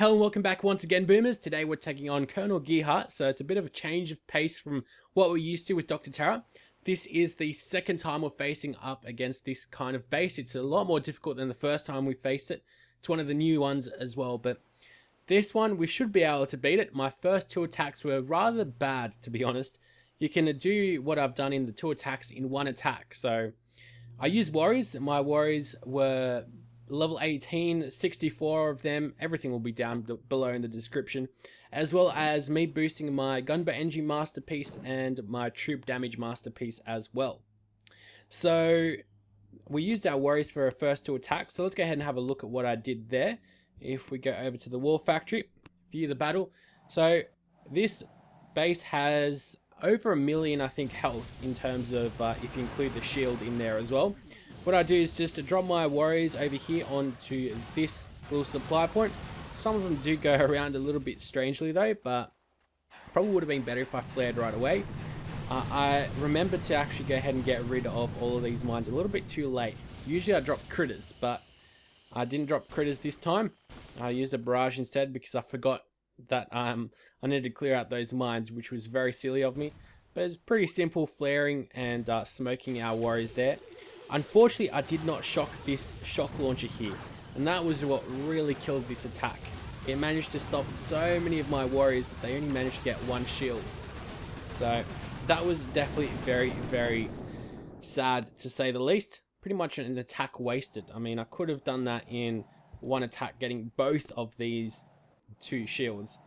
Hello and welcome back once again, Boomers. Today we're taking on Colonel Gearheart, so it's a bit of a change of pace from what we're used to with Dr. Terra. This is the second time we're facing up against this kind of base. It's a lot more difficult than the first time we faced it. It's one of the new ones as well, but this one we should be able to beat it. My first two attacks were rather bad, to be honest. You can do what I've done in the two attacks in one attack. So I used worries. My worries were level 18, 64 of them. Everything will be down below in the description, as well as me boosting my Gunboat engine masterpiece and my troop damage masterpiece as well. So we used our worries for our first two attacks, so let's go ahead and have a look at what I did there. If we go over to the war factory, view the battle. So this base has over 1 million, I think, health in terms of if you include the shield in there as well. What I do is just to drop my warriors over here onto this little supply point. Some of them do go around a little bit strangely though, but probably would have been better if I flared right away. I remembered to actually go ahead and get rid of all of these mines a little bit too late. Usually I drop critters, but I didn't drop critters this time. I used a barrage instead because I forgot that I needed to clear out those mines, which was very silly of me. But it's pretty simple flaring and smoking our warriors there. Unfortunately, I did not shock this shock launcher here, and that was what really killed this attack. It managed to stop so many of my warriors that they only managed to get one shield. So that was definitely very, very sad, to say the least. Pretty much an attack wasted. I mean, I could have done that in one attack, getting both of these two shields.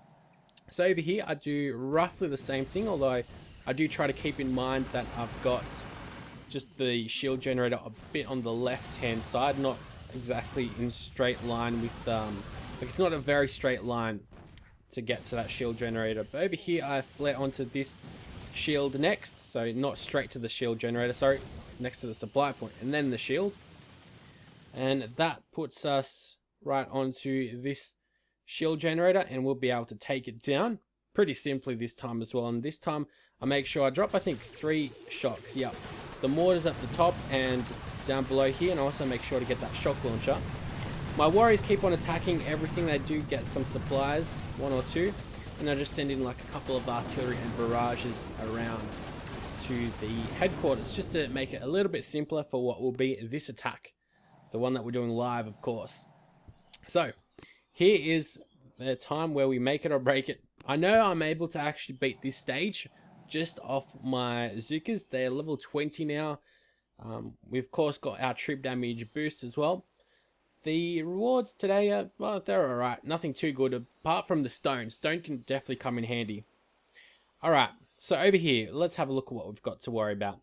So over here, I do roughly the same thing, although I do try to keep in mind that I've got just the shield generator a bit on the left hand side, not exactly in straight line with like it's not a very straight line to get to that shield generator. But over here I flare onto this shield next, so not straight to the shield generator, sorry, next to the supply point and then the shield, and that puts us right onto this shield generator, and we'll be able to take it down pretty simply this time as well. And this time I make sure I drop, I think, 3 shocks. Yep, the mortars at the top and down below here, and I also make sure to get that shock launcher. My warriors keep on attacking everything. They do get some supplies, 1 or 2, and I just send in like a couple of artillery and barrages around to the headquarters, just to make it a little bit simpler for what will be this attack, the one that we're doing live, of course. So here is the time where we make it or break it. I know I'm able to actually beat this stage just off my Zookas. They're level 20 now. We've of course got our troop damage boost as well. The rewards today are, well, they're alright. Nothing too good apart from the stone. Stone can definitely come in handy. Alright, so over here, let's have a look at what we've got to worry about.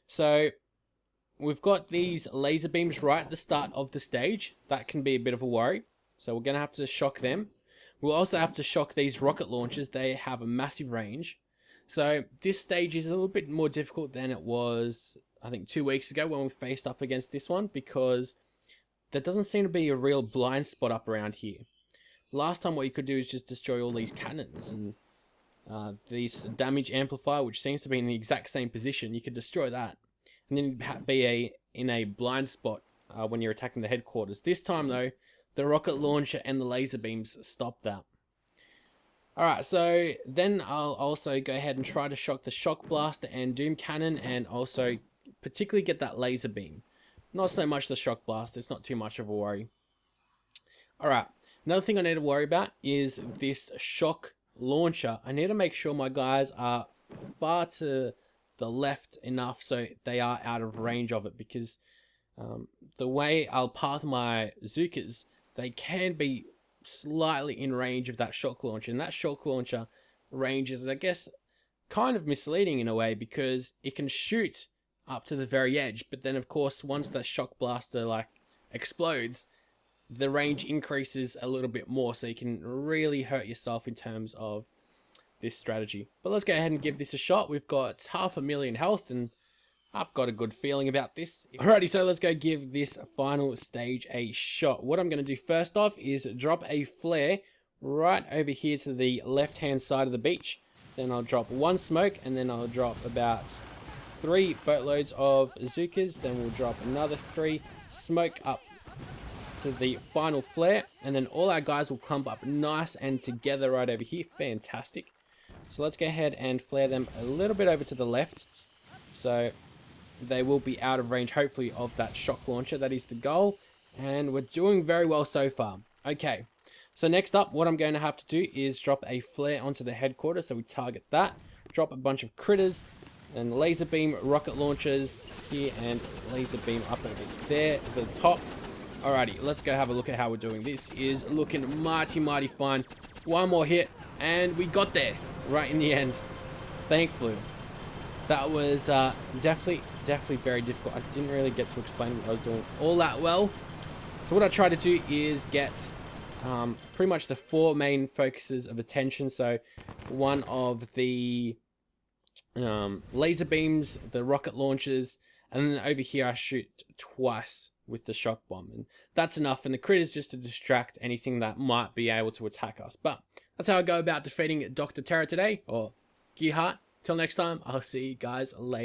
So we've got these laser beams right at the start of the stage. That can be a bit of a worry. So we're going to have to shock them. We'll also have to shock these rocket launchers. They have a massive range. So this stage is a little bit more difficult than it was, I think, 2 weeks ago when we faced up against this one, because there doesn't seem to be a real blind spot up around here. Last time what you could do is just destroy all these cannons and these damage amplifier, which seems to be in the exact same position. You could destroy that and then be in a blind spot when you're attacking the headquarters. This time though, the rocket launcher and the laser beams stop that. Alright, so then I'll also go ahead and try to shock the shock blaster and doom cannon, and also particularly get that laser beam. Not so much the shock blast, it's not too much of a worry. Alright, another thing I need to worry about is this shock launcher. I need to make sure my guys are far to the left enough so they are out of range of it, because the way I'll path my Zookas, they can be slightly in range of that shock launcher, and that shock launcher range is, I guess, kind of misleading in a way, because it can shoot up to the very edge, but then of course once that shock blaster like explodes, the range increases a little bit more, so you can really hurt yourself in terms of this strategy. But let's go ahead and give this a shot. We've got 500,000 health, and I've got a good feeling about this. Alrighty, so let's go give this final stage a shot. What I'm going to do first off is drop a flare right over here to the left hand side of the beach. Then I'll drop 1 smoke, and then I'll drop about 3 boatloads of Zookas. Then we'll drop another 3 smoke up to the final flare, and then all our guys will clump up nice and together right over here. Fantastic. So let's go ahead and flare them a little bit over to the left, so they will be out of range, hopefully, of that shock launcher. That is the goal, and we're doing very well so far. Okay, so next up, what I'm going to have to do is drop a flare onto the headquarters, so we target that, drop a bunch of critters, and laser beam rocket launchers here, and laser beam up over there for the top. Alrighty, let's go have a look at how we're doing. This is looking mighty fine. One more hit, and we got there right in the end, thankfully. That was definitely very difficult. I didn't really get to explain what I was doing all that well. So what I try to do is get pretty much the 4 main focuses of attention. So one of the laser beams, the rocket launchers, and then over here I shoot twice with the shock bomb, and that's enough. And the crit is just to distract anything that might be able to attack us. But that's how I go about defeating Dr. Terra today, or Gearheart. Till next time, I'll see you guys later.